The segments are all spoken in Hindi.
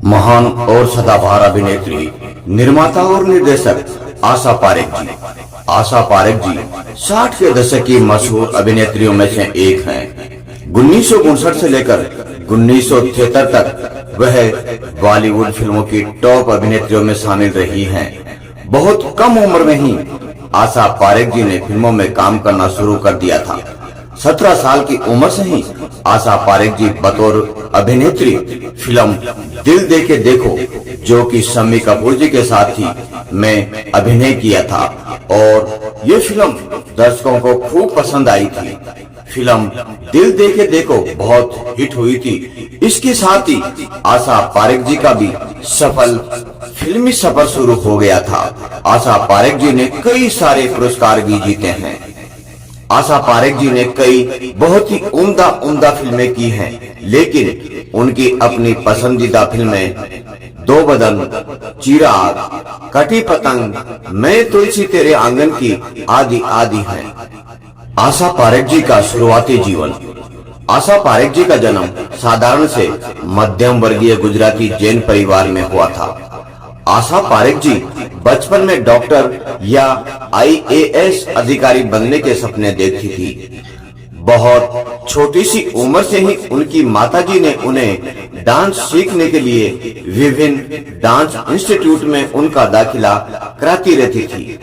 महान और सदाबहार अभिनेत्री, निर्माता और निर्देशक आशा पारेख जी। आशा पारेख जी 60 के दशक की मशहूर अभिनेत्रियों में से एक हैं। 1959 से लेकर 1973 तक वह बॉलीवुड फिल्मों की टॉप अभिनेत्रियों में शामिल रही हैं। बहुत कम उम्र में ही आशा पारेख जी ने फिल्मों में काम करना शुरू कर दिया था। 17 साल की उम्र से ही आशा पारेख जी बतौर अभिनेत्री फिल्म दिल दे के देखो, जो कि शम्मी कपूर जी के साथ ही मैं अभिनय किया था, और ये फिल्म दर्शकों को खूब पसंद आई थी। फिल्म दिल दे के देखो बहुत हिट हुई थी। इसके साथ ही आशा पारेख जी का भी सफल फिल्मी सफर शुरू हो गया था। आशा पारेख जी ने कई सारे पुरस्कार भी जीते हैं। आशा पारेख जी ने कई बहुत ही उम्दा फिल्में की हैं, लेकिन उनकी अपनी पसंदीदा फिल्में दो बदन, चिराग, कटी पतंग, मैं तुलसी तेरे आंगन की आदि आदि हैं। आशा पारेख जी का शुरुआती जीवन। आशा पारेख जी का जन्म साधारण से मध्यम वर्गीय गुजराती जैन परिवार में हुआ था। आशा पारेख जी बचपन में डॉक्टर या IAS अधिकारी बनने के सपने देखती थी। बहुत छोटी सी उम्र से ही उनकी माताजी ने उन्हें डांस सीखने के लिए विभिन्न डांस इंस्टीट्यूट में उनका दाखिला कराती रहती थी।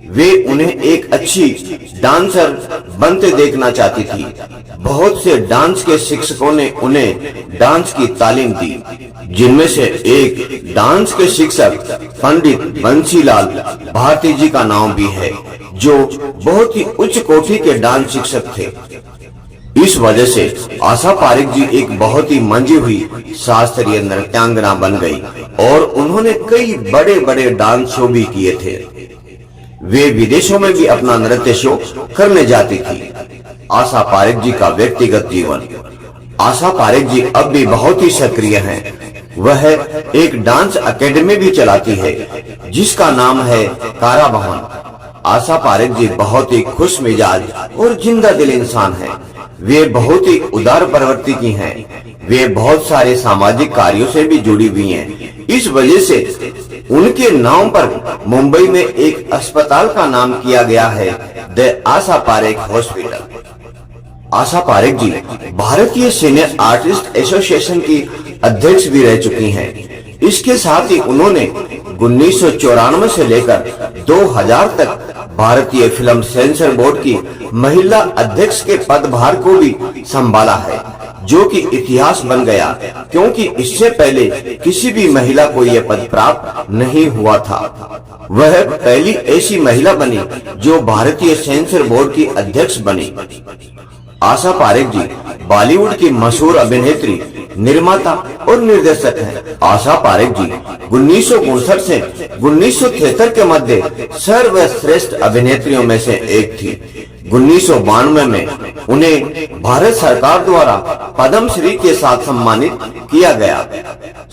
वे उन्हें एक अच्छी डांसर बनते देखना चाहती थी। बहुत से डांस के शिक्षकों ने उन्हें डांस की तालीम दी, जिनमें से एक डांस के शिक्षक पंडित बंसीलाल भारती जी का नाम भी है, जो बहुत ही उच्च कोटि के डांस शिक्षक थे। इस वजह से आशा पारेख जी एक बहुत ही मंजी हुई शास्त्रीय नृत्यांगना बन गई, और उन्होंने कई बड़े बड़े डांस शो भी किए थे। वे विदेशों में भी अपना नृत्य शो करने जाती थी। आशा पारेख जी का व्यक्तिगत जीवन। आशा पारेख जी अब भी बहुत ही सक्रिय हैं। वह एक डांस एकेडमी भी चलाती है, जिसका नाम है कारा भवन। आशा पारेख जी बहुत ही खुश मिजाज और जिंदा दिल इंसान हैं। वे बहुत ही उदार प्रवृत्ति की हैं। वे बहुत सारे सामाजिक कार्यों से भी जुड़ी हुई हैं। इस वजह से उनके नाम पर मुंबई में एक अस्पताल का नाम किया गया है, द आशा पारेख हॉस्पिटल। आशा पारेख जी भारतीय सीनियर आर्टिस्ट एसोसिएशन की अध्यक्ष भी रह चुकी हैं। इसके साथ ही उन्होंने 1994 से लेकर 2000 तक भारतीय फिल्म सेंसर बोर्ड की महिला अध्यक्ष के पदभार को भी संभाला है, जो कि इतिहास बन गया, क्योंकि इससे पहले किसी भी महिला को यह पद प्राप्त नहीं हुआ था। वह पहली ऐसी महिला बनी जो भारतीय सेंसर बोर्ड की अध्यक्ष बनी। आशा पारेख जी बॉलीवुड की मशहूर अभिनेत्री, निर्माता और निर्देशक हैं। आशा पारेख जी 1959 से 1973 के मध्य सर्वश्रेष्ठ अभिनेत्रियों में से एक थी। 1992 में उन्हें भारत सरकार द्वारा पद्मश्री के साथ सम्मानित किया गया।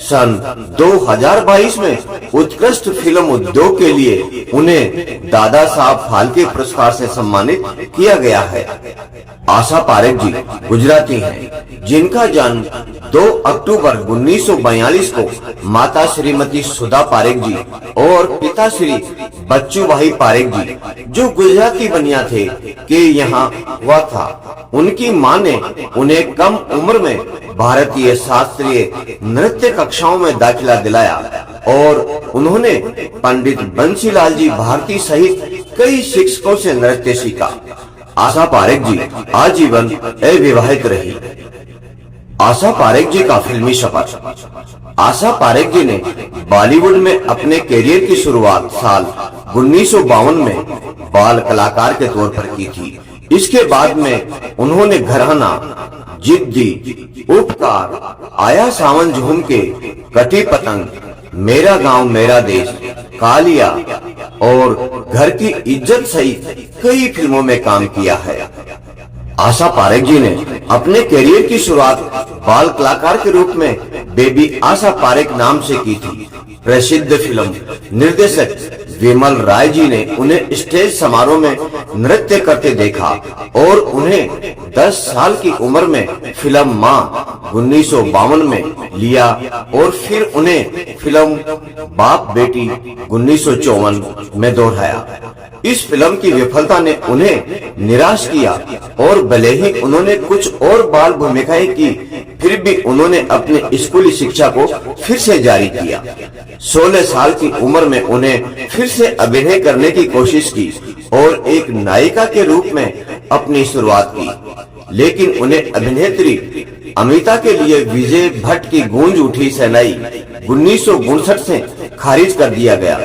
सन 2022 में उत्कृष्ट फिल्म उद्योग के लिए उन्हें दादा साहब फाल्के पुरस्कार से सम्मानित किया गया है। आशा पारेख जी गुजराती हैं, जिनका जन्म 2 अक्टूबर 1942 को माता श्रीमती सुधा पारेख जी और पिता श्री बच्चू भाई पारेख जी, जो गुजराती बनिया थे, के यहाँ हुआ था। उनकी मां ने उन्हें कम उम्र में भारतीय शास्त्रीय नृत्य कक्षाओं में दाखिला दिलाया, और उन्होंने पंडित बंसीलाल जी भारती सहित कई शिक्षकों से नृत्य सीखा। आशा पारेख जी आजीवन अविवाहित रही। आशा पारेख जी का फिल्मी सफर। आशा पारेख जी ने बॉलीवुड में अपने करियर की शुरुआत साल 1952 में बाल कलाकार के तौर पर की थी। इसके बाद में उन्होंने घराना, जिद्दी, उपकार, आया सावन झूम के, कटी पतंग, मेरा गांव मेरा देश, कालिया और घर की इज्जत सहित कई फिल्मों में काम किया है। आशा पारेख जी ने अपने करियर की शुरुआत बाल कलाकार के रूप में बेबी आशा पारेख नाम से की थी। प्रसिद्ध फिल्म निर्देशक विमल राय जी ने उन्हें स्टेज समारोह में नृत्य करते देखा और उन्हें 10 साल की उम्र में फिल्म मां 1952 में लिया और फिर उन्हें फिल्म बाप बेटी 1954 में दोहराया। इस फिल्म की विफलता ने उन्हें निराश किया और भले ही उन्होंने कुछ और बाल भूमिकाएं की, फिर भी उन्होंने अपनी स्कूली शिक्षा को फिर से जारी किया। 16 साल की उम्र में उन्हें फिर से अभिनय करने की कोशिश की और एक नायिका के रूप में अपनी शुरुआत की, लेकिन उन्हें अभिनेत्री अमिता के लिए विजय भट्ट की गूंज उठी शहनाई 1959 से खारिज कर दिया गया,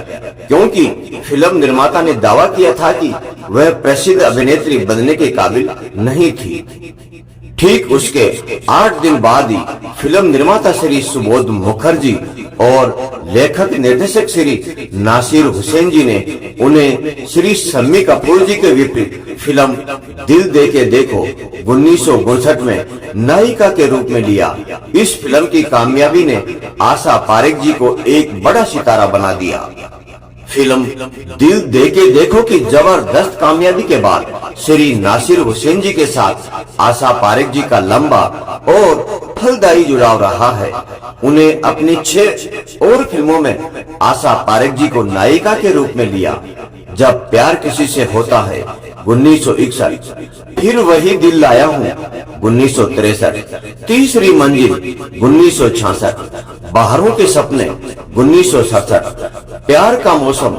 क्योंकि फिल्म निर्माता ने दावा किया था कि वह प्रसिद्ध अभिनेत्री बनने के काबिल नहीं थी। ठीक उसके 8 दिन बाद ही फिल्म निर्माता श्री सुबोध मुखर्जी और लेखक निर्देशक श्री नासिर हुसैन जी ने उन्हें श्री शम्मी कपूर जी के विपरीत फिल्म दिल दे के देखो 1959 में नायिका के रूप में लिया। इस फिल्म की कामयाबी ने आशा पारेख जी को एक बड़ा सितारा बना दिया। फिल्म दिल दे के देखो की जबरदस्त कामयाबी के बाद श्री नासिर हुसैन जी के साथ आशा पारेख जी का लंबा और फलदायी जुड़ाव रहा है। उन्हें अपनी 6 और फिल्मों में आशा पारेख जी को नायिका के रूप में लिया। जब प्यार किसी से होता है 1961, फिर वही दिल लाया हूँ 1963, तीसरी मंजिल 1966, बाहरों के सपने 1967, प्यार का मौसम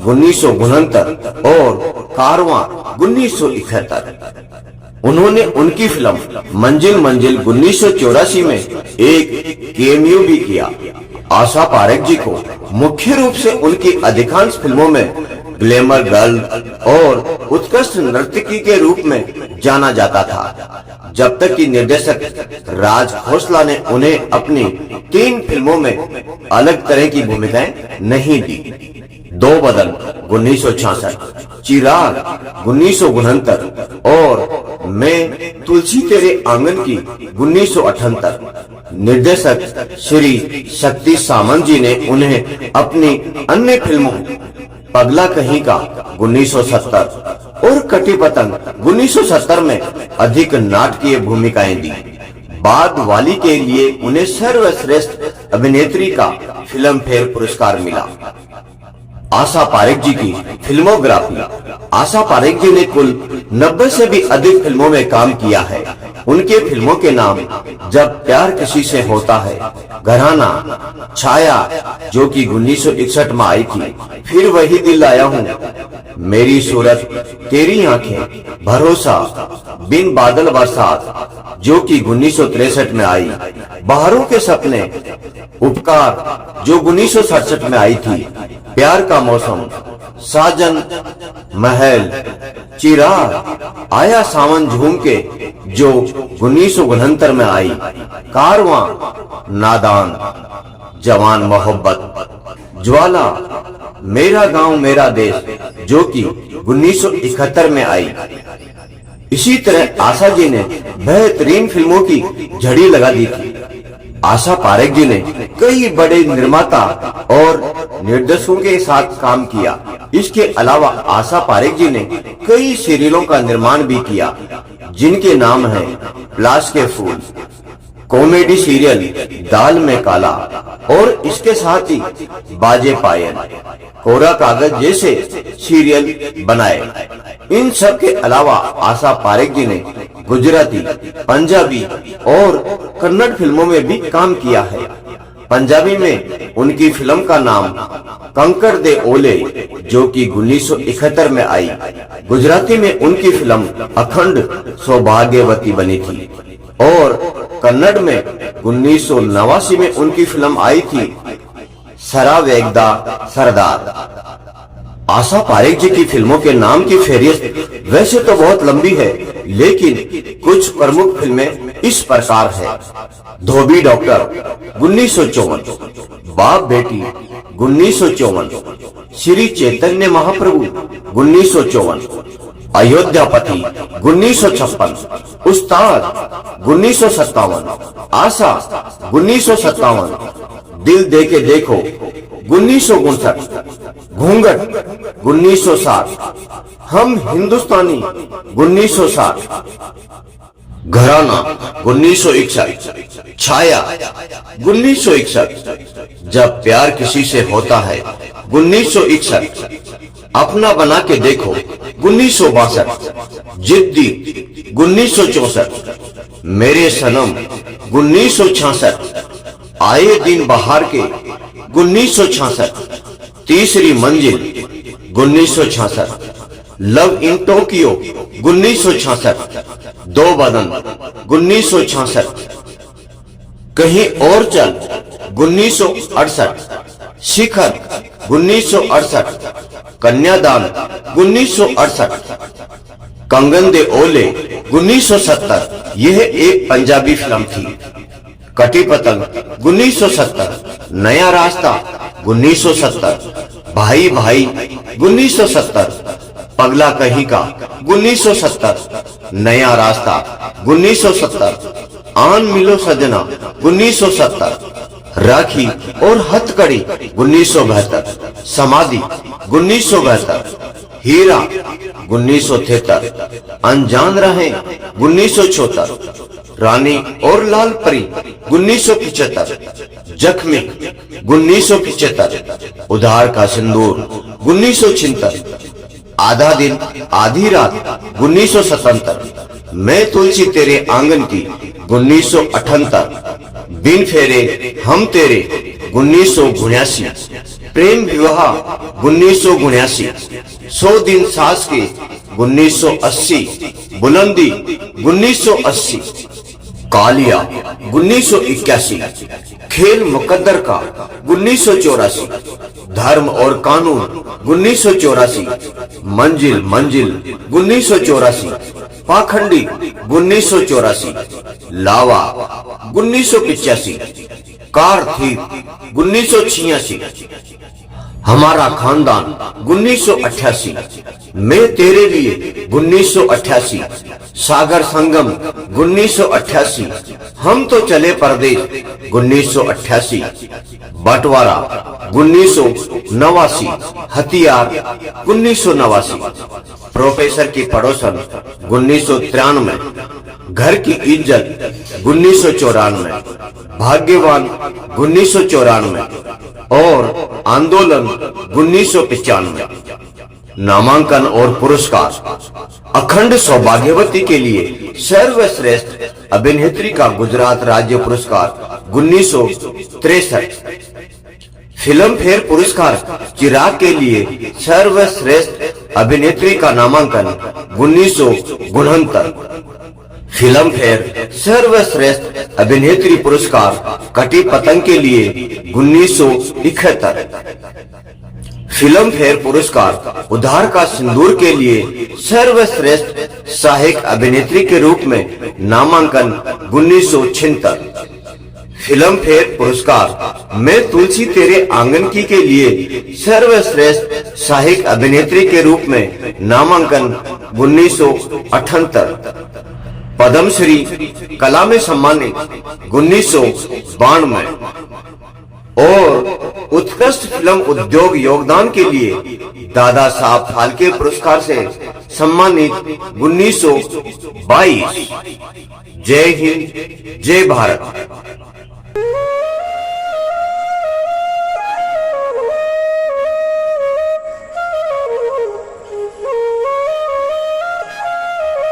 1969 और कारवां 1971। उन्होंने उनकी फिल्म मंजिल मंजिल 1984 में एक कैमियो भी किया। आशा पारेख जी को मुख्य रूप से उनकी अधिकांश फिल्मों में ग्लैमर गर्ल और उत्कृष्ट नर्तकी के रूप में जाना जाता था, जब तक कि निर्देशक राज खोसला ने उन्हें अपनी 3 फिल्मों में अलग तरह की भूमिकाएं नहीं दी। दो बदन 1966, चिराग 1969 और मैं तुलसी तेरे आंगन की 1978। निर्देशक श्री शक्ति सामंत जी ने उन्हें अपनी अन्य फिल्मों पगला कहीं का 1970 और कटी पतंग 1970 में अधिक नाटकीय भूमिकाएं दी। बाद वाली के लिए उन्हें सर्वश्रेष्ठ अभिनेत्री का फिल्म फेयर पुरस्कार मिला। आशा पारेख जी की फिल्मोग्राफी। आशा पारेख जी ने कुल 90 से भी अधिक फिल्मों में काम किया है। उनके फिल्मों के नाम जब प्यार किसी से होता है, घराना, छाया जो कि 1961 में आई थी, फिर वही दिल लाया हूँ, मेरी सूरत, तेरी आंखें, भरोसा, बिन बादल बरसात जो कि 1963 में आई, बाहरों के सपने, उपकार जो 1967 में आई थी, प्यार का मौसम, साजन, महल, चिराग, आया सावन झूम के जो 1969 में आई, कारवां, नादान, जवान मोहब्बत, ज्वाला, मेरा गांव मेरा देश जो कि 1971 में आई। इसी तरह आशा जी ने बेहतरीन फिल्मों की झड़ी लगा दी थी। आशा पारेख जी ने कई बड़े निर्माता और निर्देशकों के साथ काम किया। इसके अलावा आशा पारेख जी ने कई सीरियलों का निर्माण भी किया, जिनके नाम हैं प्लास के फूल, कॉमेडी सीरियल दाल में काला और इसके साथ ही बाजे पायल, कोरा कागज जैसे सीरियल बनाए। इन सब के अलावा आशा पारेख जी ने गुजराती, पंजाबी और कन्नड़ फिल्मों में भी काम किया है। पंजाबी में उनकी फिल्म का नाम कंकर दे ओले जो कि 1971 में आई। गुजराती में उनकी फिल्म अखंड सौभाग्यवती बनी थी और कन्नड़ में 1989 में उनकी फिल्म आई थी सरा वेगदा सरदार। आशा पारेख जी की फिल्मों के नाम की फेहरिस्त वैसे तो बहुत लंबी है, लेकिन कुछ प्रमुख फिल्में इस प्रकार है। धोबी डॉक्टर 1954, बाप बेटी 1954, श्री चैतन्य महाप्रभु 1954, अयोध्यापति 1956, उस्ताद 1957, आशा 1957, दिल दे के देखो 1959, घूंघट 1960, हम हिंदुस्तानी 1960, घराना 1961, छाया 1961, जब प्यार किसी से होता है 1961, अपना बना के देखो 1962, जिद्दी 1964, मेरे सनम 1966, आए दिन बहार के 1966, तीसरी मंजिल 1966, लव इन टोक्यो 1966, दो बदन 1966, कहीं और चल 1968, शिखर 1968, कन्यादान 1968, कंगन दे ओले 1970, यह एक पंजाबी फिल्म थी। कटी पतंग 1970, नया रास्ता 1970, भाई भाई 1970, पगला कहीं का 1970, नया रास्ता 1970, आन मिलो सजना 1970, राखी और हथकड़ी 1972, समाधि 1972, हीरा 1973, अनजान रहे 1974, रानी और लाल परी 1975, जख्मी 1975, उधार का सिंदूर 1976, आधा दिन आधी रात 1977, मैं तुलसी तेरे आंगन की 1978, बिन फेरे हम तेरे 1979, प्रेम विवाह 1979, 100 दिन सास के 1980, बुलंदी 1980, कालिया 1981, खेल मुकद्दर का 1984, धर्म और कानून 1984, मंजिल मंजिल 1984, पाखंडी 1984, लावा 1985, कारथी 1986, हमारा खानदान 1988, मैं तेरे लिए 1988, सागर संगम 1988, हम तो चले परदेश 1988, बंटवारा 1989, हथियार 1989, प्रोफेसर की पड़ोसन 1993, घर की इज्जत 1994, भाग्यवान 1994 और आंदोलन 1995। नामांकन और पुरस्कार, अखंड सौभाग्यवती के लिए सर्वश्रेष्ठ अभिनेत्री का गुजरात राज्य पुरस्कार 1963, फिल्म फेयर पुरस्कार चिराग के लिए सर्वश्रेष्ठ अभिनेत्री का नामांकन 1969, फिल्म फेयर सर्वश्रेष्ठ अभिनेत्री पुरस्कार कटी पतंग के लिए 1971, फिल्म फेयर पुरस्कार उधार का सिंदूर के लिए सर्वश्रेष्ठ सहायक अभिनेत्री के रूप में नामांकन 1976, फिल्म फेयर पुरस्कार मैं तुलसी तेरे आंगन की के लिए सर्वश्रेष्ठ सहायक अभिनेत्री के रूप में नामांकन 1978, पद्मश्री कला में सम्मानित 1992 और उत्कृष्ट फिल्म उद्योग योगदान के लिए दादा साहब फाल्के पुरस्कार से सम्मानित 1922। जय हिंद, जय भारत।